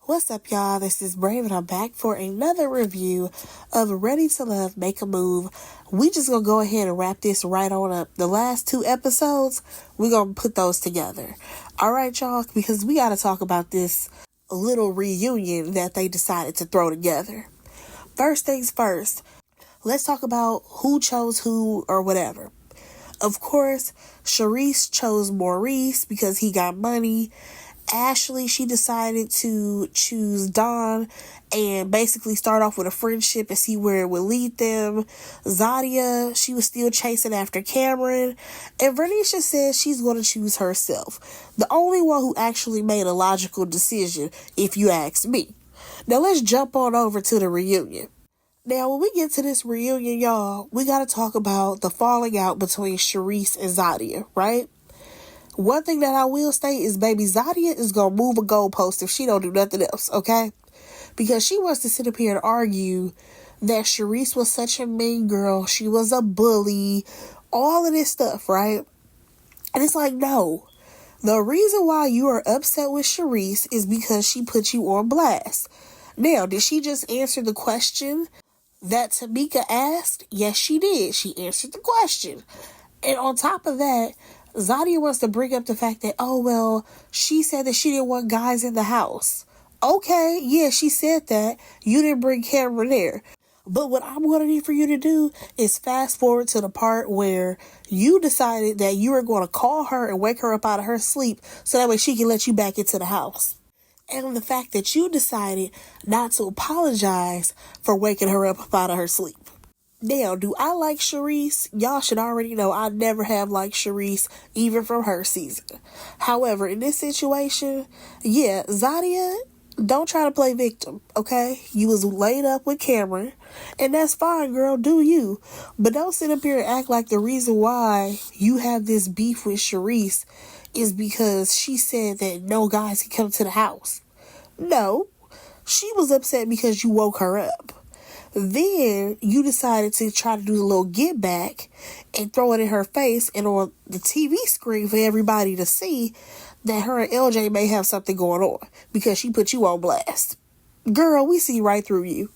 What's up, y'all? This is Brave, and I'm back for another review of Ready to Love, Make a Move. We just gonna go ahead and wrap this right on up. The last two episodes, we gonna put those together. Alright, y'all, because we gotta talk about this little reunion that they decided to throw together. First things first, let's talk about who chose who or whatever. Of course, Charisse chose Maurice because he got money. Ashley, she decided to choose Don and basically start off with a friendship and see where it would lead them. Zadia, she was still chasing after Cameron. And Vernisha says she's going to choose herself. The only one who actually made a logical decision, if you ask me. Now let's jump on over to the reunion. Now, when we get to this reunion, y'all, we got to talk about the falling out between Charisse and Zadia, right? One thing that I will state is baby Zadia is going to move a goalpost if she don't do nothing else, okay? Because she wants to sit up here and argue that Charisse was such a mean girl. She was a bully. All of this stuff, right? And it's like, no. The reason why you are upset with Charisse is because she put you on blast. Now, did she just answer the question that Tamika asked? Yes, she did. She answered the question. And on top of that, Zadia wants to bring up the fact that, oh, well, she said that she didn't want guys in the house. Okay, yeah, she said that. You didn't bring Cameron there. But what I'm going to need for you to do is fast forward to the part where you decided that you were going to call her and wake her up out of her sleep so that way she can let you back into the house. And the fact that you decided not to apologize for waking her up out of her sleep. Now, do I like Charisse? Y'all should already know I never have liked Charisse, even from her season. However, in this situation, yeah, Zadia, don't try to play victim, okay? You was laid up with Cameron, and that's fine, girl, do you. But don't sit up here and act like the reason why you have this beef with Charisse is because she said that no guys can come to the house. No, she was upset because you woke her up. Then you decided to try to do the little get back and throw it in her face and on the TV screen for everybody to see that her and LJ may have something going on because she put you on blast. Girl, we see right through you.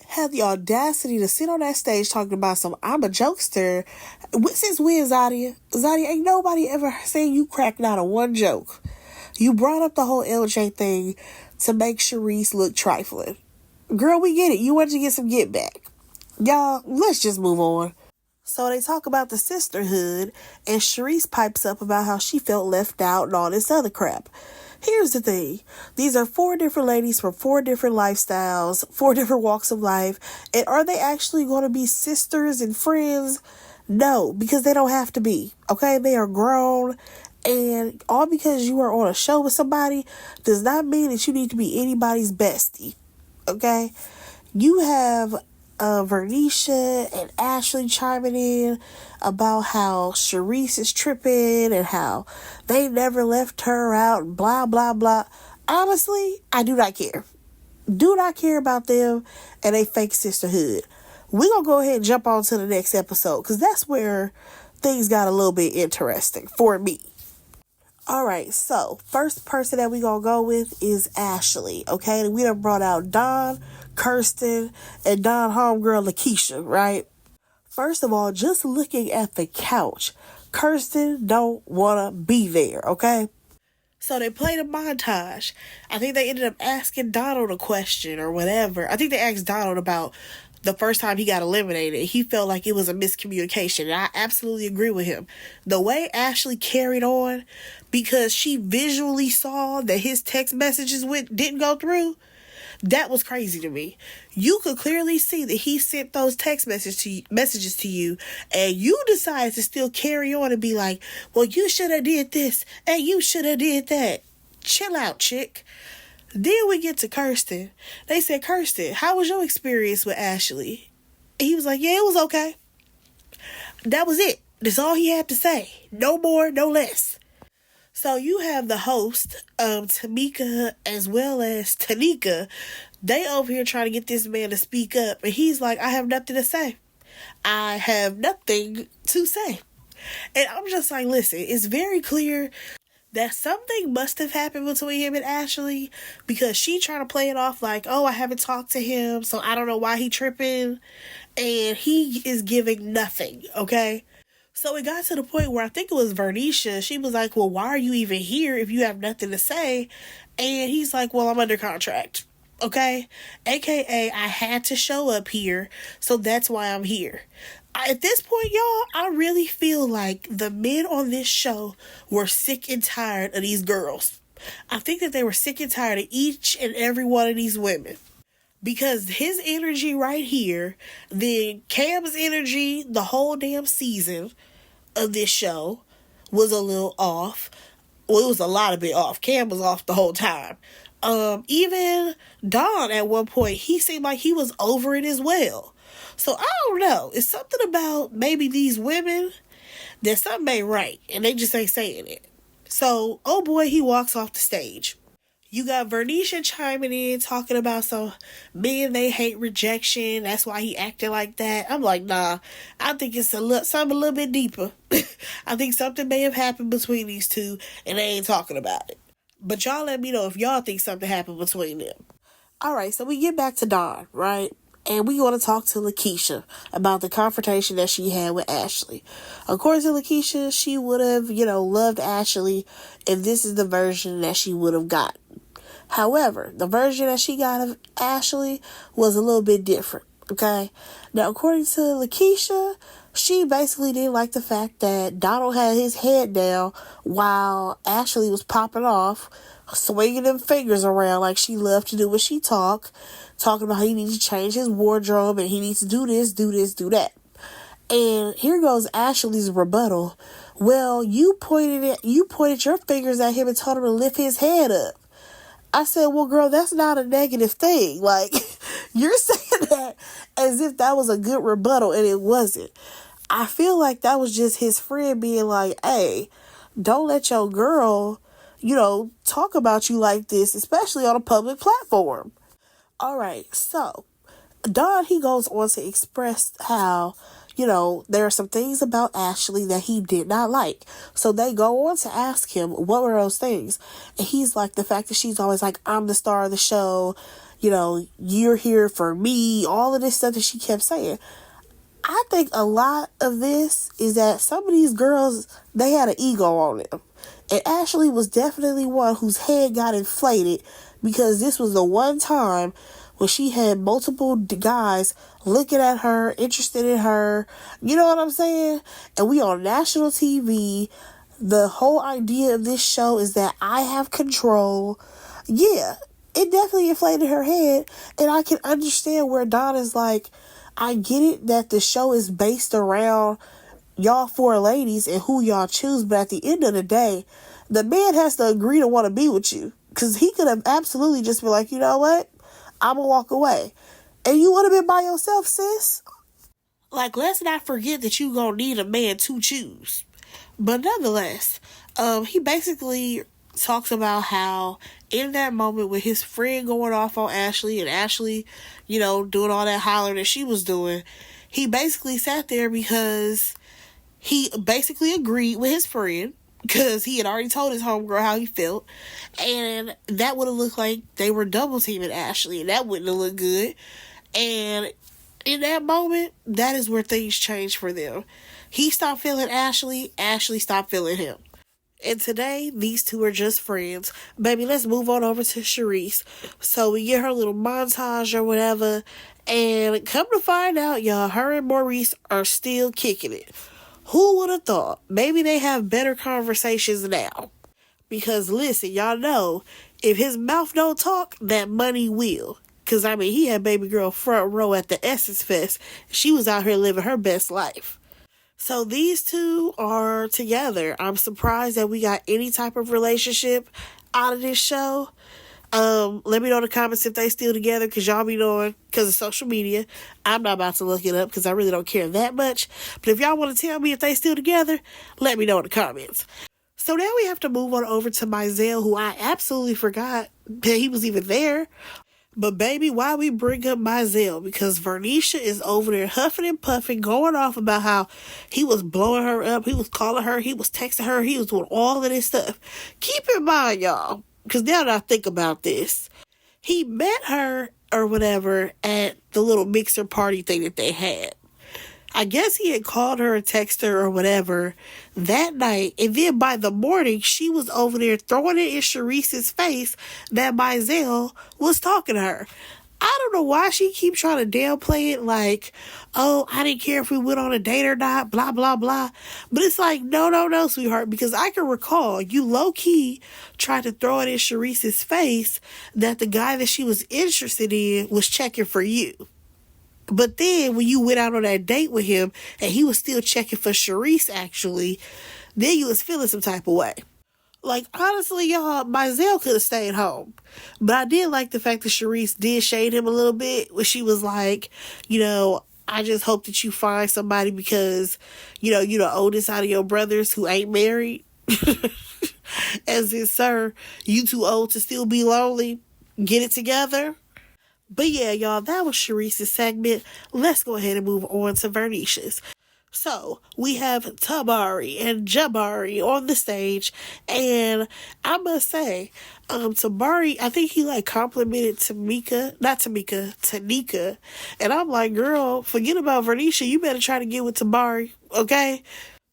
Have the audacity to sit on that stage talking about some I'm a jokester. Since when, Zadia? Zadia, ain't nobody ever seen you crack not a one joke. You brought up the whole LJ thing to make Charisse look trifling. Girl, we get it. You wanted to get some get back. Y'all, let's just move on. So they talk about the sisterhood, and Charisse pipes up about how she felt left out and all this other crap. Here's the thing. These are 4 different ladies from 4 different lifestyles, 4 different walks of life. And are they actually going to be sisters and friends? No, because they don't have to be. Okay? They are grown. And all because you are on a show with somebody does not mean that you need to be anybody's bestie. Okay? You have Vernisha and Ashley chiming in about how Charisse is tripping and how they never left her out and blah, blah, blah. Honestly, I do not care. Do not care about them and a fake sisterhood. We're going to go ahead and jump on to the next episode because that's where things got a little bit interesting for me. Alright, so first person that we gonna go with is Ashley, okay? We done brought out Don, Kirsten, and Don homegirl Lakeisha, right? First of all, just looking at the couch, Kirsten don't wanna be there, okay? So they played a montage. I think they ended up asking Donald a question or whatever. I think they asked Donald about the first time he got eliminated. He felt like it was a miscommunication. And I absolutely agree with him. The way Ashley carried on, because she visually saw that his text messages didn't go through, that was crazy to me. You could clearly see that he sent those text messages to you, and you decided to still carry on and be like, well, you should have did this, and you should have did that. Chill out, chick. Then we get to Kirsten. They said, Kirsten, how was your experience with Ashley? And he was like, yeah, it was okay. That was it. That's all he had to say. No more, no less. So you have the host, Tamika, as well as Tanika. They over here trying to get this man to speak up. And he's like, I have nothing to say. I have nothing to say. And I'm just like, listen, it's very clear that something must have happened between him and Ashley, because she trying to play it off like, oh, I haven't talked to him, so I don't know why he tripping, and he is giving nothing, okay? So it got to the point where I think it was Vernisha. She was like, well, why are you even here if you have nothing to say? And he's like, well, I'm under contract. Okay? AKA, I had to show up here, so that's why I'm here. At this point, y'all, I really feel like the men on this show were sick and tired of these girls. I think that they were sick and tired of each and every one of these women. Because his energy right here, then Cam's energy the whole damn season of this show was a little off. Well, it was a lot of it off. Cam was off the whole time. Even Don at one point, he seemed like he was over it as well. So I don't know. It's something about maybe these women that something ain't right, and they just ain't saying it. So, oh boy, he walks off the stage. You got Vernisha chiming in, talking about some men, they hate rejection. That's why he acted like that. I'm like, nah, I think it's something a little bit deeper. I think something may have happened between these two, and they ain't talking about it. But y'all let me know if y'all think something happened between them. All right, so we get back to Dawn, right? And we want to talk to Lakeisha about the confrontation that she had with Ashley. According to Lakeisha, she would have, loved Ashley if this is the version that she would have got. However, the version that she got of Ashley was a little bit different, okay? Now, according to Lakeisha, she basically didn't like the fact that Donald had his head down while Ashley was popping off, swinging them fingers around like she loved to do when she talking about how he needs to change his wardrobe and he needs to do this, do And here goes Ashley's rebuttal. Well, you pointed your fingers at him and told him to lift his head up. I said, well, girl, that's not a negative thing. Like, you're saying that as if that was a good rebuttal, and it wasn't. I feel like that was just his friend being like, hey, don't let your girl, talk about you like this, especially on a public platform. All right, so Don, he goes on to express how, there are some things about Ashley that he did not like. So they go on to ask him, what were those things? And he's like, the fact that she's always like, I'm the star of the show, you're here for me, all of this stuff that she kept saying. I think a lot of this is that some of these girls, they had an ego on them. And Ashley was definitely one whose head got inflated because this was the one time when she had multiple guys looking at her, interested in her. You know what I'm saying? And we on national TV. The whole idea of this show is that I have control. Yeah, it definitely inflated her head. And I can understand where Don is like, I get it that the show is based around y'all four ladies and who y'all choose. But at the end of the day, the man has to agree to want to be with you. Because he could have absolutely just been like, you know what? I'm going to walk away. And you would have been by yourself, sis. Like, let's not forget that you going to need a man to choose. But nonetheless, he basically talks about how in that moment with his friend going off on Ashley and Ashley, doing all that hollering that she was doing, he basically sat there because he basically agreed with his friend because he had already told his homegirl how he felt, and that would have looked like they were double teaming Ashley, and that wouldn't have looked good. And in that moment, that is where things changed for them. He stopped feeling Ashley, Ashley stopped feeling him. And today, these two are just friends. Baby, let's move on over to Charisse. So we get her little montage or whatever, and come to find out, y'all, her and Maurice are still kicking it. Who would have thought? Maybe they have better conversations now. Because listen, y'all know, if his mouth don't talk, that money will. Because, he had baby girl front row at the Essence Fest. She was out here living her best life. So these two are together. I'm surprised that we got any type of relationship out of this show. Let me know in the comments if they still together, because y'all be knowing because of social media. I'm not about to look it up because I really don't care that much. But if y'all want to tell me if they still together, let me know in the comments. So now we have to move on over to Mizell, who I absolutely forgot that he was even there. But baby, why we bring up Mizell? Because Vernisha is over there huffing and puffing, going off about how he was blowing her up, he was calling her, he was texting her, he was doing all of this stuff. Keep in mind, y'all, because now that I think about this, he met her or whatever at the little mixer party thing that they had. I guess he had called her and texted her or whatever that night. And then by the morning, she was over there throwing it in Sharice's face that Mizell was talking to her. I don't know why she keeps trying to downplay it like, oh, I didn't care if we went on a date or not, blah, blah, blah. But it's like, no, sweetheart, because I can recall you low-key tried to throw it in Sharice's face that the guy that she was interested in was checking for you. But then when you went out on that date with him and he was still checking for Sharice, actually, then you was feeling some type of way. Like, honestly, y'all, Mizell could have stayed home. But I did like the fact that Sharice did shade him a little bit when she was like, I just hope that you find somebody because, you're the oldest out of your brothers who ain't married. As in, sir, you too old to still be lonely. Get it together. But yeah, y'all, that was Sharice's segment. Let's go ahead and move on to Vernisha's. So, we have Tabari and Jabari on the stage, and I must say, Tabari, I think he, complimented Tanika, and I'm like, girl, forget about Vernisha, you better try to get with Tabari, okay?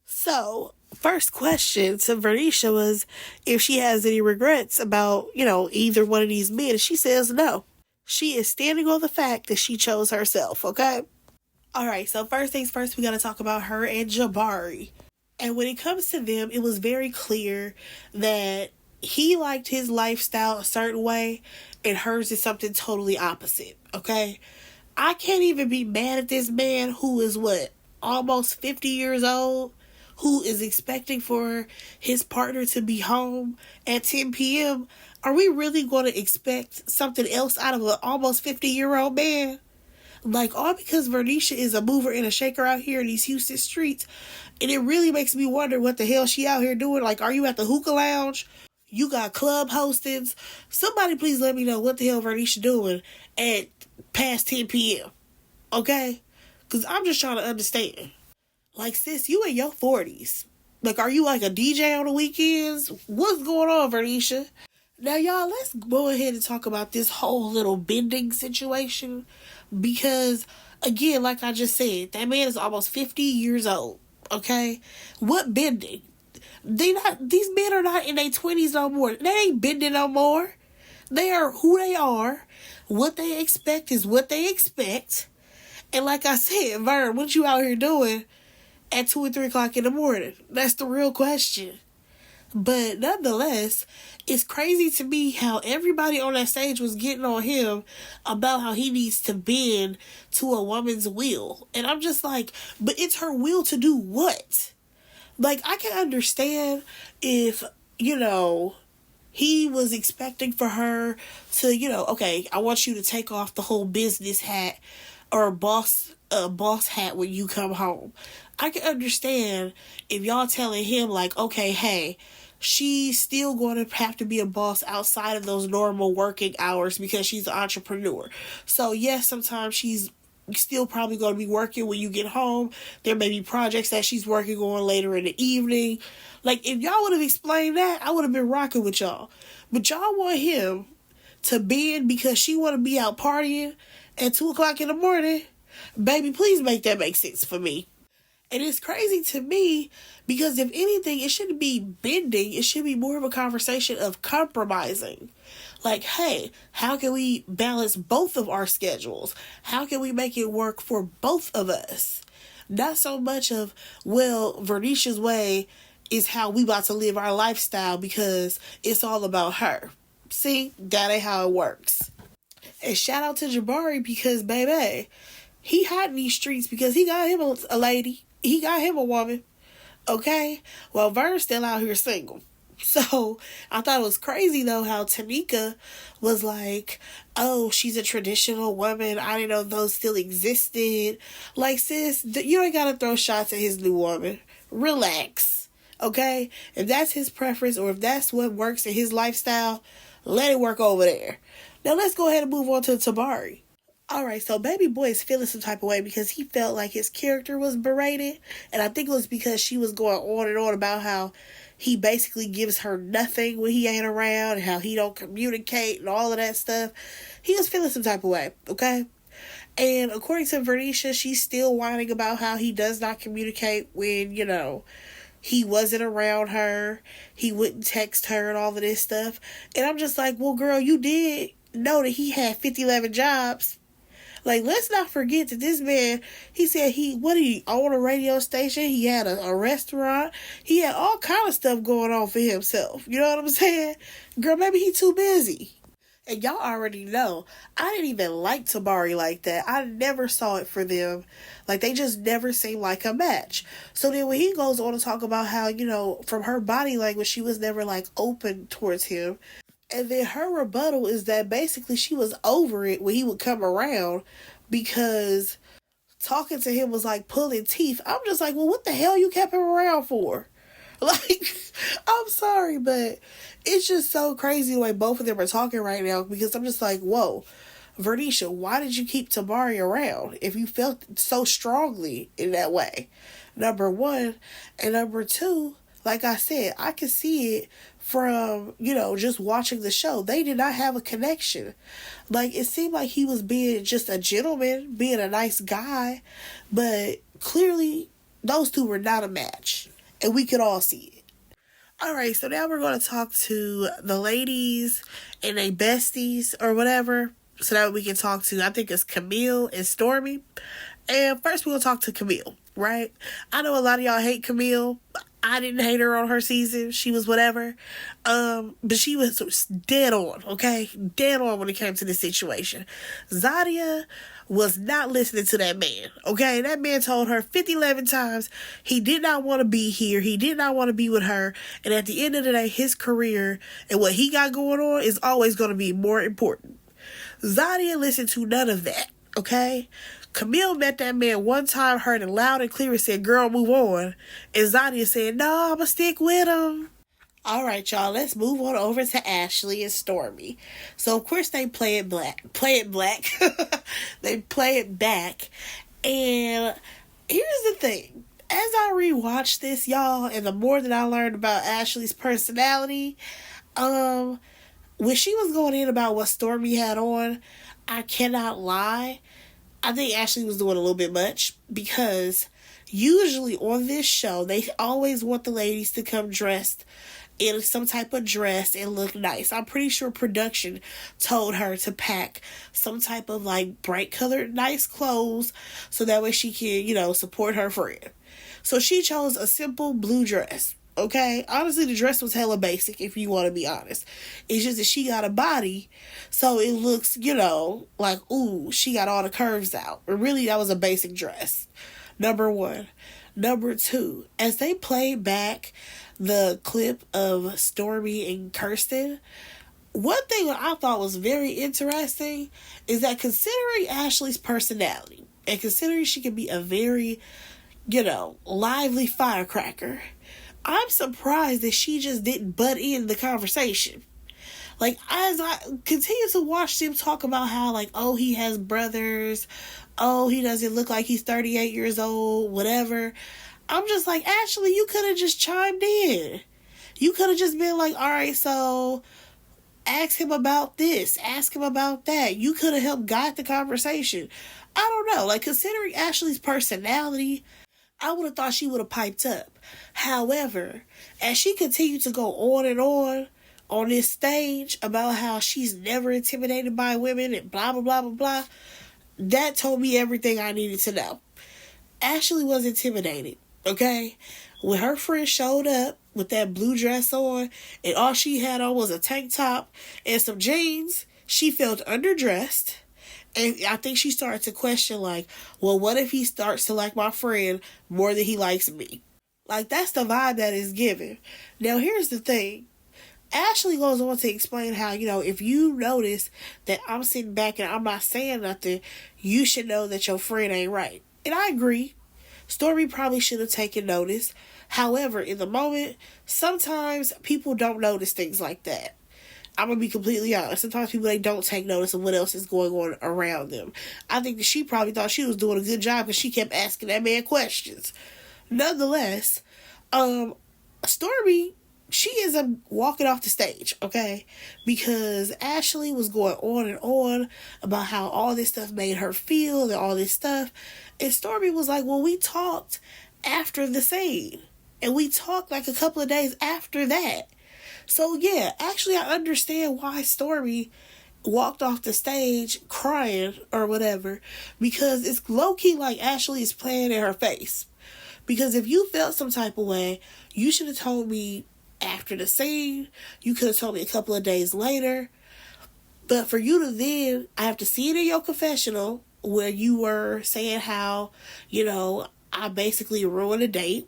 So, first question to Vernisha was if she has any regrets about, either one of these men, she says no. She is standing on the fact that she chose herself, okay? Alright, so first things first, we gotta talk about her and Jabari. And when it comes to them, it was very clear that he liked his lifestyle a certain way, and hers is something totally opposite, okay? I can't even be mad at this man who is, almost 50 years old, who is expecting for his partner to be home at 10 p.m., are we really going to expect something else out of an almost 50-year-old man? Like, all because Vernisha is a mover and a shaker out here in these Houston streets. And it really makes me wonder what the hell she out here doing. Like, are you at the hookah lounge? You got club hostings? Somebody please let me know what the hell Vernisha doing at past 10 p.m. Okay? Because I'm just trying to understand. Like, sis, you in your 40s. Like, are you like a DJ on the weekends? What's going on, Vernisha? Now, y'all, let's go ahead and talk about this whole little bending situation. Because, again, like I just said, that man is almost 50 years old. Okay? What bending? These men are not in their 20s no more. They ain't bending no more. They are who they are. What they expect is what they expect. And like I said, Vern, what you out here doing at 2 or 3 o'clock in the morning? That's the real question. But nonetheless, it's crazy to me how everybody on that stage was getting on him about how he needs to bend to a woman's will. And I'm just like, but it's her will to do what? Like, I can understand if, he was expecting for her to, okay, I want you to take off the whole business hat or boss hat when you come home. I can understand if y'all telling him, like, okay, hey, she's still going to have to be a boss outside of those normal working hours because she's an entrepreneur. So, yes, sometimes she's still probably going to be working when you get home. There may be projects that she's working on later in the evening. Like, if y'all would have explained that, I would have been rocking with y'all. But y'all want him to bend because she want to be out partying at 2 o'clock in the morning? Baby, please make that make sense for me. And it's crazy to me because if anything, it shouldn't be bending. It should be more of a conversation of compromising. Like, hey, how can we balance both of our schedules? How can we make it work for both of us? Not so much of, well, Vernisha's way is how we about to live our lifestyle because it's all about her. See, that ain't how it works. And shout out to Jabari because, baby, he hot in these streets because he got him a lady. He got him a woman. Okay? Well, Vern's still out here single. So, I thought it was crazy, though, how Tanika was like, oh, she's a traditional woman. I didn't know those still existed. Like, sis, you ain't got to throw shots at his new woman. Relax. Okay? If that's his preference or if that's what works in his lifestyle, let it work over there. Now let's go ahead and move on to Tabari. Alright, so Baby Boy is feeling some type of way because he felt like his character was berated. And I think it was because she was going on and on about how he basically gives her nothing when he ain't around and how he don't communicate and all of that stuff. He was feeling some type of way, okay? And according to Vernisha, she's still whining about how he does not communicate when, he wasn't around her. He wouldn't text her and all of this stuff. And I'm just like, well, girl, you did know that he had 11 jobs. Like, let's not forget that this man, he said he owned a radio station. He had a restaurant. He had all kind of stuff going on for himself. You know what I'm saying? Girl, maybe he too busy. And y'all already know, I didn't even like Tabari like that. I never saw it for them. Like, they just never seemed like a match. So then when he goes on to talk about how, from her body language, she was never, like, open towards him. And then her rebuttal is that basically she was over it when he would come around because talking to him was like pulling teeth. I'm just like, well, what the hell you kept him around for? Like, I'm sorry, but it's just so crazy the way both of them are talking right now because I'm just like, whoa, Vernisha, why did you keep Tabari around if you felt so strongly in that way? Number one. And number two, like I said, I could see it from, just watching the show. They did not have a connection. Like, it seemed like he was being just a gentleman, being a nice guy, but clearly those two were not a match. And we could all see it. Alright, so now we're going to talk to the ladies and their besties or whatever. So that we can talk to, I think it's Camille and Stormy. And first we're going to talk to Camille, right? I know a lot of y'all hate Camille. I didn't hate her on her season. She was whatever. But she was dead on, okay? Dead on when it came to this situation. Zadia was not listening to that man, okay? That man told her 11 times he did not want to be here. He did not want to be with her. And at the end of the day, his career and what he got going on is always going to be more important. Zadia listened to none of that, okay? Camille met that man one time, heard it loud and clear and said, girl, move on. And Zadia said, no, I'ma stick with him. Alright, y'all, let's move on over to Ashley and Stormy. So, of course, they play it black. They play it back. And here's the thing. As I rewatched this, y'all, and the more that I learned about Ashley's personality, when she was going in about what Stormy had on, I cannot lie, I think Ashley was doing a little bit much because usually on this show, they always want the ladies to come dressed in some type of dress and look nice. I'm pretty sure production told her to pack some type of like bright colored nice clothes so that way she can, support her friend. So she chose a simple blue dress. Okay, honestly, the dress was hella basic, if you want to be honest. It's just that she got a body, so it looks, like, ooh, she got all the curves out. But really, that was a basic dress. Number one. Number two, as they played back the clip of Stormy and Kirsten, one thing that I thought was very interesting is that considering Ashley's personality, and considering she can be a very, lively firecracker, I'm surprised that she just didn't butt in the conversation. Like, as I continue to watch them talk about how, like, oh, he has brothers, oh, he doesn't look like he's 38 years old, whatever, I'm just like, Ashley, you could have just chimed in. You could have just been like, all right, so ask him about this, ask him about that. You could have helped guide the conversation. I don't know, like, considering Ashley's personality, I would have thought she would have piped up. However, as she continued to go on this stage about how she's never intimidated by women and blah, blah, blah, blah, blah, that told me everything I needed to know. Ashley was intimidated, okay? When her friend showed up with that blue dress on and all she had on was a tank top and some jeans, she felt underdressed. And I think she started to question, like, well, what if he starts to like my friend more than he likes me? Like, that's the vibe that is given. Now, here's the thing. Ashley goes on to explain how, if you notice that I'm sitting back and I'm not saying nothing, you should know that your friend ain't right. And I agree. Stormy probably should have taken notice. However, in the moment, sometimes people don't notice things like that. I'm gonna be completely honest. Sometimes people, they don't take notice of what else is going on around them. I think that she probably thought she was doing a good job because she kept asking that man questions. Nonetheless, Stormy, she is walking off the stage, okay? Because Ashley was going on about how all this stuff made her feel and all this stuff. And Stormy was like, well, we talked after the scene. And we talked like a couple of days after that. So yeah, actually I understand why Stormy walked off the stage crying or whatever. Because it's low-key like Ashley is playing in her face. Because if you felt some type of way, you should have told me after the scene. You could have told me a couple of days later. But for you to then, I have to see it in your confessional where you were saying how, I basically ruined a date.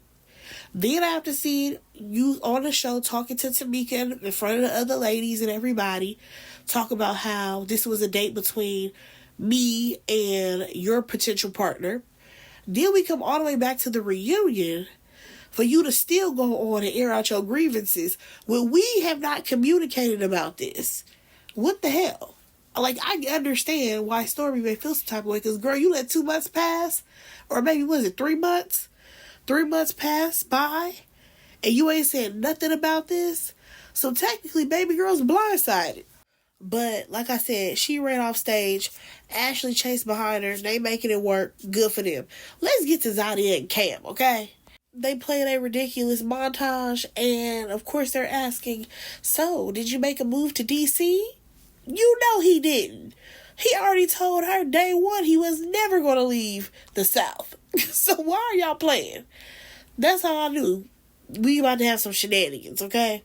Then I have to see you on the show talking to Tamika in front of the other ladies and everybody. Talk about how this was a date between me and your potential partner. Then we come all the way back to the reunion for you to still go on and air out your grievances when we have not communicated about this. What the hell? Like, I understand why Stormy may feel some type of way, because, girl, you let 2 months pass, or maybe, was it 3 months? 3 months pass by, and you ain't said nothing about this? So technically, baby girl's blindsided. But, like I said, she ran off stage. Ashley chased behind her. They making it work. Good for them. Let's get to Zadia and Cam, okay? They played a ridiculous montage, and of course they're asking, so, did you make a move to DC? You know he didn't. He already told her day one he was never going to leave the South. So why are y'all playing? That's how I knew we about to have some shenanigans, okay?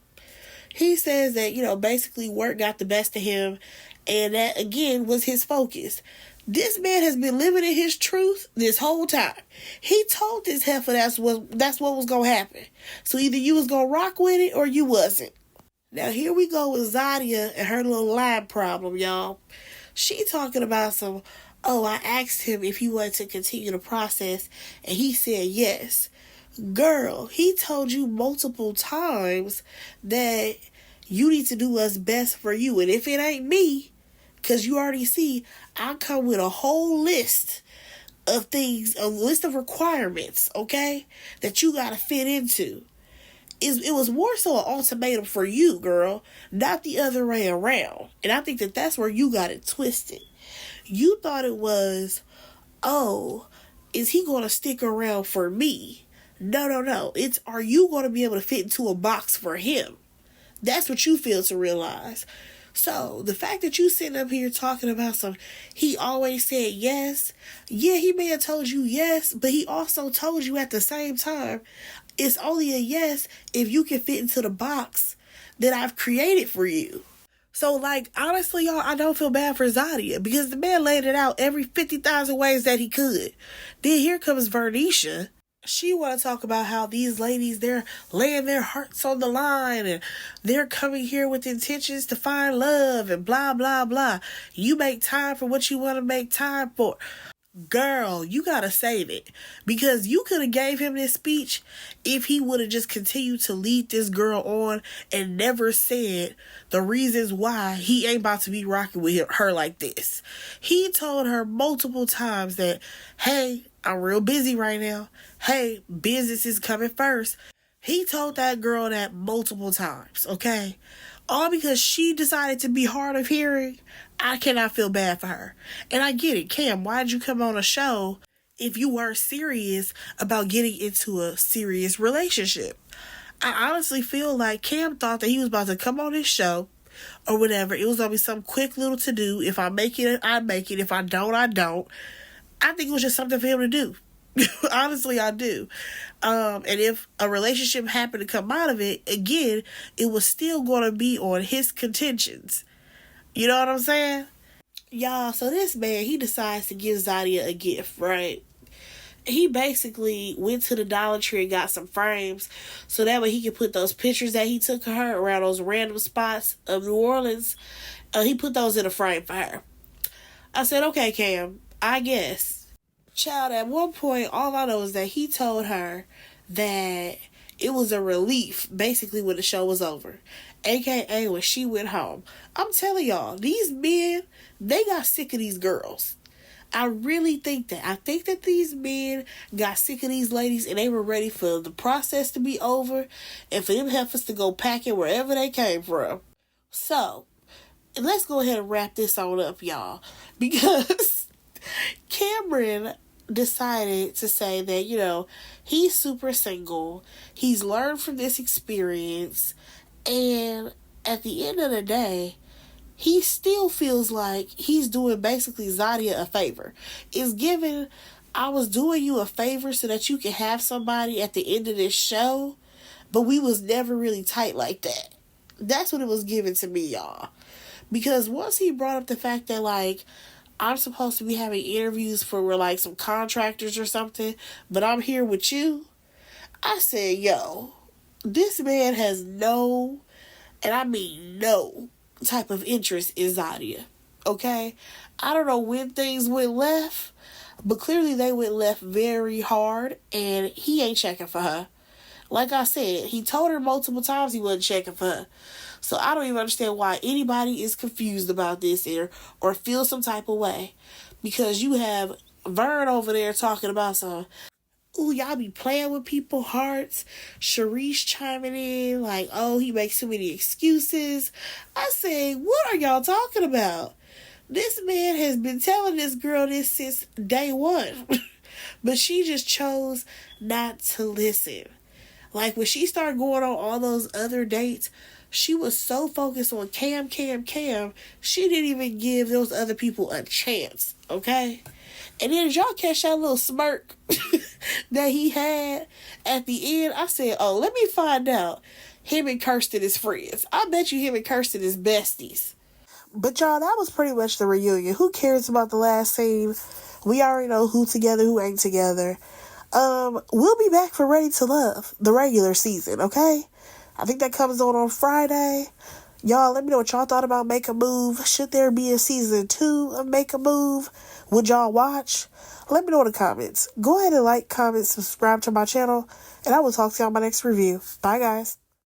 He says that, basically work got the best of him, and that, again, was his focus. This man has been living in his truth this whole time. He told this heifer that's what was going to happen. So either you was going to rock with it or you wasn't. Now, here we go with Zadia and her little lab problem, y'all. She talking about I asked him if he wanted to continue the process, and he said yes. Girl, he told you multiple times that you need to do what's best for you. And if it ain't me, because you already see, I come with a whole list of things, a list of requirements, okay, that you got to fit into. It was more so an ultimatum for you, girl, not the other way around. And I think that that's where you got it twisted. You thought it was, is he going to stick around for me? No. It's, are you going to be able to fit into a box for him? That's what you fail to realize. So, the fact that you sitting up here talking about he always said yes. Yeah, he may have told you yes, but he also told you at the same time, it's only a yes if you can fit into the box that I've created for you. So, honestly, y'all, I don't feel bad for Zadia because the man laid it out every 50,000 ways that he could. Then here comes Vernisha. She want to talk about how these ladies, they're laying their hearts on the line and they're coming here with intentions to find love and blah, blah, blah. You make time for what you want to make time for. Girl, you got to save it, because you could have gave him this speech if he would have just continued to lead this girl on and never said the reasons why he ain't about to be rocking with her like this. He told her multiple times that, hey, I'm real busy right now. Hey, business is coming first. He told that girl that multiple times, okay? All because she decided to be hard of hearing. I cannot feel bad for her. And I get it. Cam, why'd you come on a show if you weren't serious about getting into a serious relationship? I honestly feel like Cam thought that he was about to come on this show or whatever. It was going to be some quick little to do. If I make it, I make it. If I don't, I don't. I think it was just something for him to do. Honestly, I do. And if a relationship happened to come out of it, again, it was still going to be on his contentions. You know what I'm saying? Y'all, so this man, he decides to give Zadia a gift, right? He basically went to the Dollar Tree and got some frames so that way he could put those pictures that he took of her around those random spots of New Orleans. He put those in a frame for her. I said, okay, Cam, I guess. Child, at one point, all I know is that he told her that it was a relief, basically, when the show was over. AKA when she went home. I'm telling y'all, these men, they got sick of these girls. I really think that. I think that these men got sick of these ladies and they were ready for the process to be over and for them heifers to go packing wherever they came from. So, let's go ahead and wrap this on up, y'all. Because Cameron decided to say that, he's super single. He's learned from this experience. And at the end of the day, he still feels like he's doing basically Zadia a favor. It's given, I was doing you a favor so that you can have somebody at the end of this show, but we was never really tight like that. That's what it was given to me, y'all. Because once he brought up the fact that, like, I'm supposed to be having interviews for, like, some contractors or something, but I'm here with you, I said, yo, this man has no, and I mean no, type of interest in Zadia. Okay? I don't know when things went left, but clearly they went left very hard, and he ain't checking for her. Like I said, he told her multiple times he wasn't checking for her. So I don't even understand why anybody is confused about this or feel some type of way. Because you have Vern over there talking about some, ooh, y'all be playing with people's hearts. Sharice chiming in like, oh, he makes too many excuses. I say, what are y'all talking about? This man has been telling this girl this since day one. But she just chose not to listen. Like, when she started going on all those other dates, she was so focused on Cam, she didn't even give those other people a chance, okay? And then did y'all catch that little smirk that he had at the end? I said, oh, let me find out. Him and Kirsten is friends. I bet you him and Kirsten is besties. But y'all, that was pretty much the reunion. Who cares about the last scene? We already know who together, who ain't together. We'll be back for Ready to Love, the regular season, okay? I think that comes on Friday. Y'all, let me know what y'all thought about Make a Move. Should there be a season 2 of Make a Move? Would y'all watch? Let me know in the comments. Go ahead and like, comment, subscribe to my channel, and I will talk to y'all in my next review. Bye, guys.